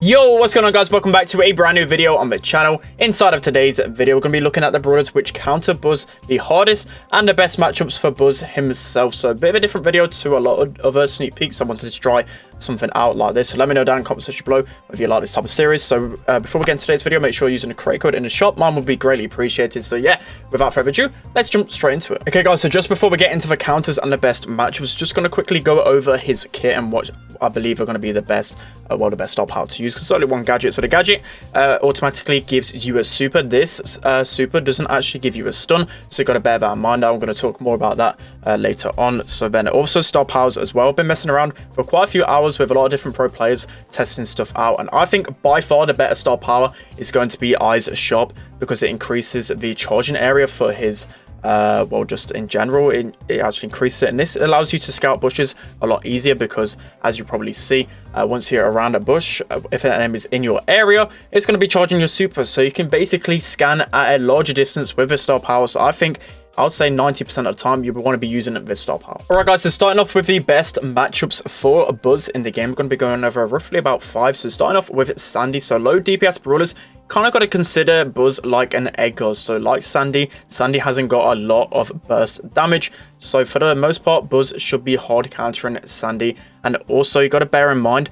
Yo, what's going on guys? Welcome back to a brand new video on the channel. Inside of today's video, we're going to be looking at the brawlers which counter Buzz the hardest and the best matchups for Buzz himself. So a bit of a different video to a lot of other sneak peeks. I wanted to try something out like this. So let me know down in the comment section below if you like this type of series. So before we get into today's video, make sure you're using a creator code in the shop. Mine would be greatly appreciated. So yeah, without further ado, let's jump straight into it. Okay guys, so just before we get into the counters and the best matchups, just going to quickly go over his kit and what I believe are going to be the best, the best star power to use, because it's only one gadget. So the gadget automatically gives you a super. This super doesn't actually give you a stun, so you've got to bear that in mind. I'm going to talk more about that later on. So then also star powers as well. I've been messing around for quite a few hours with a lot of different pro players testing stuff out, and I think by far the better star power is going to be Eyes Sharp, because it increases the charging area for his well, just in general, it actually increases it, and this allows you to scout bushes a lot easier, because as you probably see, once you're around a bush, if an enemy is in your area, it's going to be charging your super, so you can basically scan at a larger distance with a star power. So I think I would say 90% of the time you would want to be using this star power. Alright guys, so starting off with the best matchups for Buzz in the game, we're going to be going over roughly about 5. So starting off with Sandy. So low DPS brawlers, kind of got to consider Buzz like an Edgar. So like Sandy hasn't got a lot of burst damage. So for the most part, Buzz should be hard countering Sandy. And also you got to bear in mind,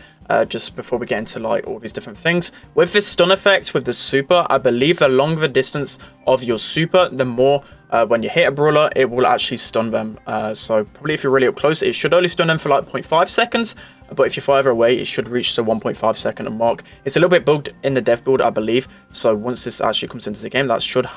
just before we get into like all these different things, with this stun effect with the super, I believe the longer the distance of your super, the more when you hit a brawler, it will actually stun them. So probably if you're really up close, it should only stun them for like 0.5 seconds. But if you're farther away, it should reach the 1.5 second mark. It's a little bit bugged in the dev build, I believe. So once this actually comes into the game, that should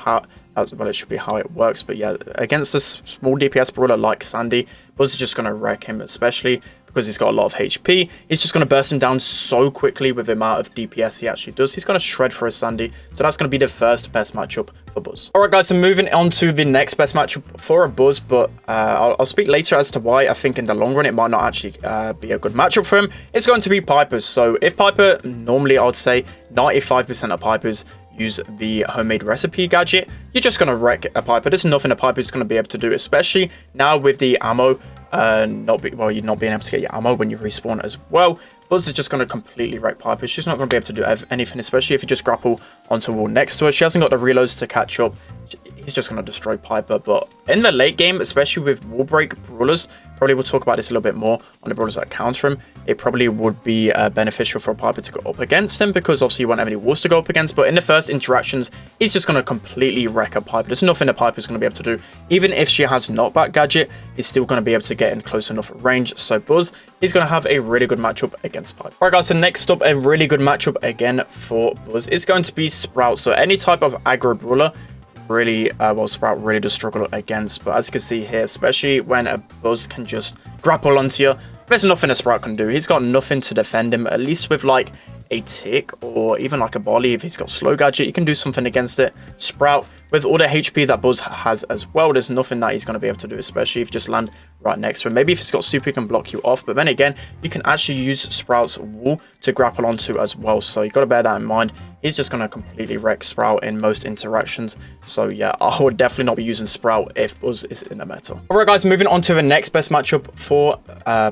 it should be how it works. But yeah, against a small DPS brawler like Sandy, Buzz is just going to wreck him, especially because he's got a lot of HP. He's just going to burst him down so quickly with the amount of DPS he actually does. He's going to shred for a Sandy. So that's going to be the first best matchup for Buzz. Alright guys, so moving on to the next best matchup for a Buzz, but I'll speak later as to why I think in the long run it might not actually be a good matchup for him. It's going to be Piper. So if Piper, normally I would say 95% of Pipers use the homemade recipe gadget, you're just going to wreck a Piper. There's nothing a Piper is going to be able to do, especially now with the ammo. You're not being able to get your ammo when you respawn as well. Buzz is just going to completely wreck Piper. She's not going to be able to do anything, especially if you just grapple onto a wall next to her. She hasn't got the reloads to catch up. He's just going to destroy Piper. But in the late game, especially with wall break brawlers, probably we'll talk about this a little bit more on the brawlers that counter him. It probably would be beneficial for a Piper to go up against him, because obviously you won't have any walls to go up against. But in the first interactions, he's just going to completely wreck a Piper. There's nothing a Piper is going to be able to do. Even if she has knockback gadget, he's still going to be able to get in close enough range. So Buzz, he's going to have a really good matchup against Piper. Alright guys, so next up, a really good matchup again for Buzz is going to be Sprout. So any type of aggro brawler, really well, Sprout really does struggle against. But as you can see here, especially when a Buzz can just grapple onto you, there's nothing a Sprout can do. He's got nothing to defend him, at least with like a tick or even like a Barley. If he's got slow gadget, you can do something against it. Sprout, with all the HP that Buzz has as well, there's nothing that he's going to be able to do, especially if you just land right next to him. Maybe if he's got super, he can block you off, but then again, you can actually use Sprout's wall to grapple onto as well. So you got to bear that in mind. He's just going to completely wreck Sprout in most interactions. So yeah, I would definitely not be using Sprout if Buzz is in the meta. Alright guys, moving on to the next best matchup for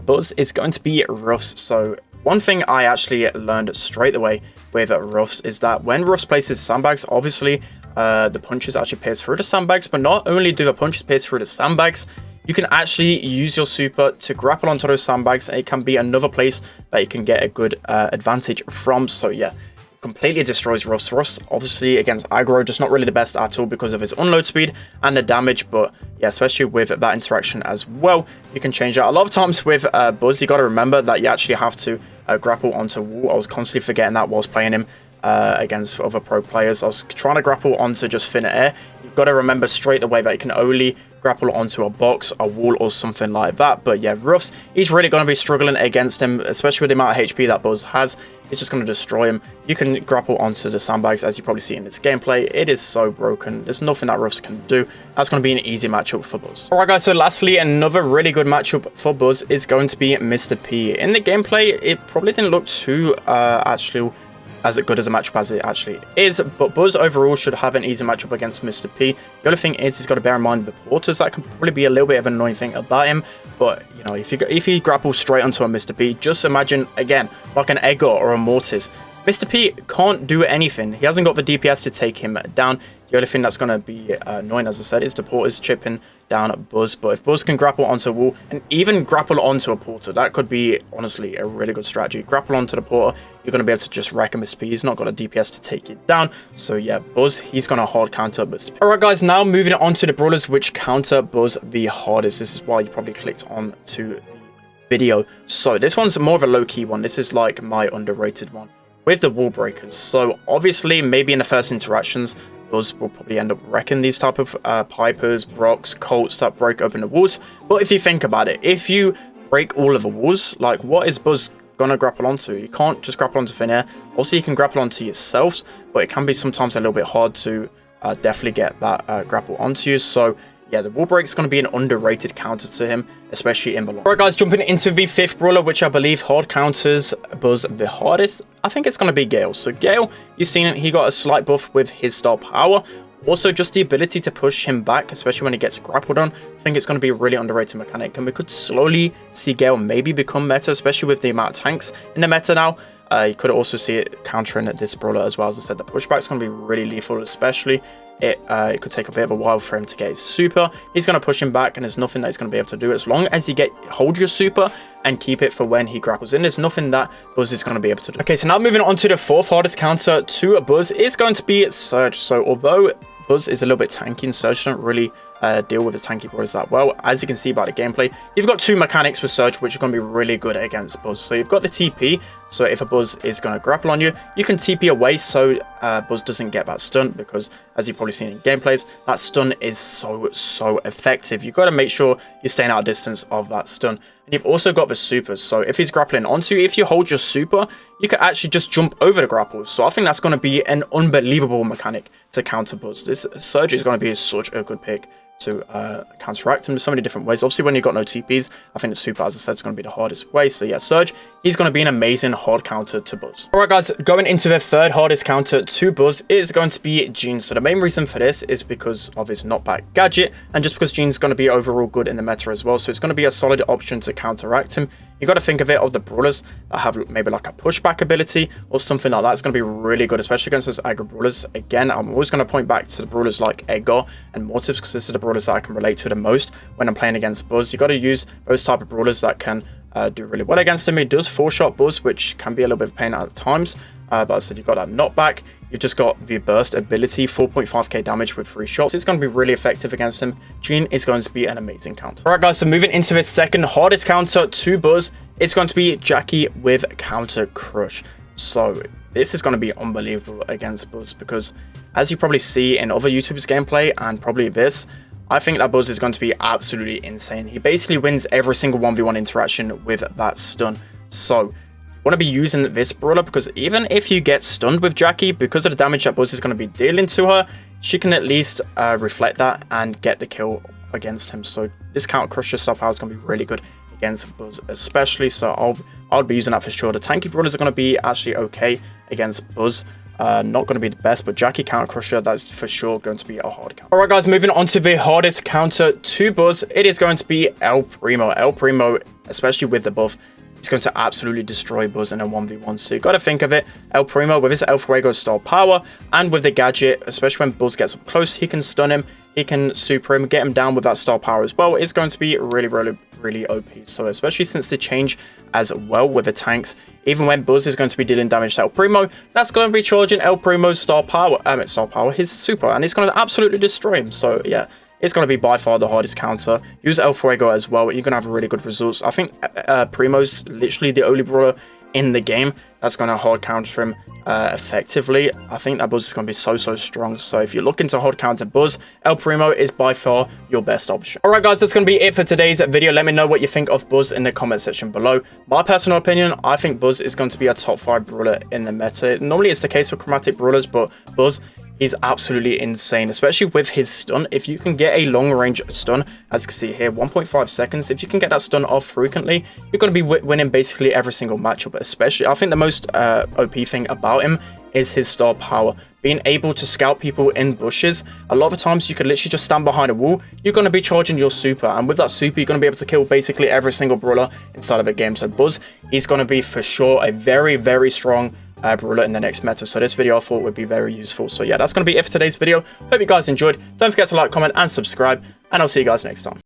Buzz is going to be Ruffs. So one thing I actually learned straight away with Ruffs is that when Ruffs places sandbags, obviously the punches actually pierce through the sandbags, but not only do the punches pierce through the sandbags, you can actually use your super to grapple onto those sandbags, and it can be another place that you can get a good advantage from. So yeah, completely destroys Ruffs. Ruffs obviously against aggro, just not really the best at all because of his unload speed and the damage. But yeah, especially with that interaction as well, you can change that. A lot of times with Buzz, you got to remember that you actually have to grapple onto wall. I was constantly forgetting that whilst playing him against other pro players. I was trying to grapple onto just thin air. You've got to remember straight away that you can only grapple onto a box, a wall, or something like that. But yeah, Ruffs, he's really going to be struggling against him, especially with the amount of HP that Buzz has. It's just going to destroy him. You can grapple onto the sandbags, as you probably see in this gameplay. It is so broken. There's nothing that Ruffs can do. That's going to be an easy matchup for Buzz. Alright guys, so lastly, another really good matchup for Buzz is going to be Mr. P. In the gameplay, it probably didn't look too actually as good as a matchup as it actually is, but Buzz overall should have an easy matchup against Mr. P. The other thing is he's got to bear in mind the porters. That can probably be a little bit of an annoying thing about him, but you know, if you grapple straight onto a Mr. P, just imagine again like an Edgar or a Mortis. Mr. P can't do anything. He hasn't got the DPS to take him down. The only thing that's going to be annoying, as I said, is the porters chipping down at Buzz. But if Buzz can grapple onto a wall and even grapple onto a porter, that could be, honestly, a really good strategy. Grapple onto the porter, you're going to be able to just wreck him. Mr. P. He's not got a DPS to take it down. So, yeah, Buzz, he's going to hard counter Mr. P. Alright, guys, now moving on to the brawlers which counter Buzz the hardest. This is why you probably clicked on to the video. So, this one's more of a low-key one. This is like my underrated one with the wall breakers. So, obviously, maybe in the first interactions, Buzz will probably end up wrecking these type of Pipers, Brocks, Colts that break open the walls. But if you think about it, if you break all of the walls, like what is Buzz gonna grapple onto? You can't just grapple onto thin air. Also, you can grapple onto yourselves, but it can be sometimes a little bit hard to definitely get that grapple onto you. So yeah, the wall break is going to be an underrated counter to him, especially in the long. Alright, guys, jumping into the 5th brawler, which I believe hard counters Buzz the hardest. I think it's going to be Gale. So Gale, you've seen it, he got a slight buff with his star power. Also, just the ability to push him back, especially when he gets grappled on. I think it's going to be a really underrated mechanic, and we could slowly see Gale maybe become meta, especially with the amount of tanks in the meta now. You could also see it countering this brawler as well. As I said, the pushback is going to be really lethal, especially it could take a bit of a while for him to get his super. He's going to push him back, and there's nothing that he's going to be able to do as long as you hold your super and keep it for when he grapples in. There's nothing that Buzz is going to be able to do. Okay, so now moving on to the 4th hardest counter to Buzz is going to be Surge. So although Buzz is a little bit tanky and Surge don't really deal with the tanky brawlers that well, as you can see by the gameplay, you've got 2 mechanics with Surge which are going to be really good against Buzz. So you've got the TP, so if a Buzz is going to grapple on you, you can TP away so Buzz doesn't get that stun, because as you've probably seen in gameplays, that stun is so effective. You've got to make sure you're staying out of distance of that stun. And you've also got the supers, so if he's grappling onto you, if you hold your super, you can actually just jump over the grapples. So I think that's going to be an unbelievable mechanic to counter Buzz. This Surge is going to be such a good pick to counteract him in so many different ways. Obviously, when you've got no TPs, I think the super, as I said, is going to be the hardest way. So yeah, Surge, he's going to be an amazing hard counter to Buzz. Alright, guys, going into the 3rd hardest counter to Buzz is going to be Gene. So the main reason for this is because of his knockback gadget, and just because Gene's going to be overall good in the meta as well. So it's going to be a solid option to counteract him. You got to think of it of the brawlers that have maybe like a pushback ability or something like that. It's going to be really good, especially against those aggro brawlers. Again, I'm always going to point back to the brawlers like Edgar and Mortips, because this is the brawlers that I can relate to the most when I'm playing against Buzz. You got to use those type of brawlers that can do really well against him. He does 4-shot Buzz, which can be a little bit of pain at times. But as I said, you've got that knockback. You've just got the burst ability, 4.5k damage with 3 shots. It's going to be really effective against him. Gene is going to be an amazing counter. Alright, guys, so moving into the 2nd hardest counter to Buzz, it's going to be Jacky with Counter Crush. So this is going to be unbelievable against Buzz, because as you probably see in other YouTubers gameplay and probably this, I think that Buzz is going to be absolutely insane. He basically wins every single 1v1 interaction with that stun. So want to be using this brawler, because even if you get stunned with Jacky, because of the damage that Buzz is going to be dealing to her, she can at least reflect that and get the kill against him. So this Counter Crusher star power is going to be really good against Buzz especially, so I'll be using that for sure. The tanky brawlers are going to be actually okay against Buzz. Not going to be the best, but Jacky Counter Crusher, that's for sure going to be a hard counter. Alright, guys, moving on to the hardest counter to Buzz, it is going to be El Primo. El Primo, especially with the buff, it's going to absolutely destroy Buzz in a 1v1. So you got to think of it, El Primo with his El Fuego style power and with the gadget, especially when Buzz gets up close, he can stun him, he can super him, get him down with that star power as well. It's going to be really OP. So especially since the change as well with the tanks, even when Buzz is going to be dealing damage to El Primo, that's going to be charging El Primo's star power, his super, and it's going to absolutely destroy him. So yeah, it's going to be by far the hardest counter. Use El Fuego as well. You're going to have really good results. I think Primo's literally the only brawler in the game that's going to hard counter him effectively. I think that Buzz is going to be so strong. So if you're looking to hard counter Buzz, El Primo is by far your best option. Alright, guys, that's going to be it for today's video. Let me know what you think of Buzz in the comment section below. My personal opinion, I think Buzz is going to be a top 5 brawler in the meta. Normally it's the case for chromatic brawlers, but Buzz, he's absolutely insane, especially with his stun. If you can get a long range stun, as you can see here, 1.5 seconds, if you can get that stun off frequently, you're going to be winning basically every single matchup. Especially, I think the most OP thing about him is his star power. Being able to scout people in bushes. A lot of the times you can literally just stand behind a wall, you're going to be charging your super, and with that super you're going to be able to kill basically every single brawler inside of a game. So Buzz, he's going to be for sure a very strong brawler in the next meta. So this video I thought would be very useful. So yeah, that's going to be it for today's video. Hope you guys enjoyed. Don't forget to like, comment, and subscribe. And I'll see you guys next time.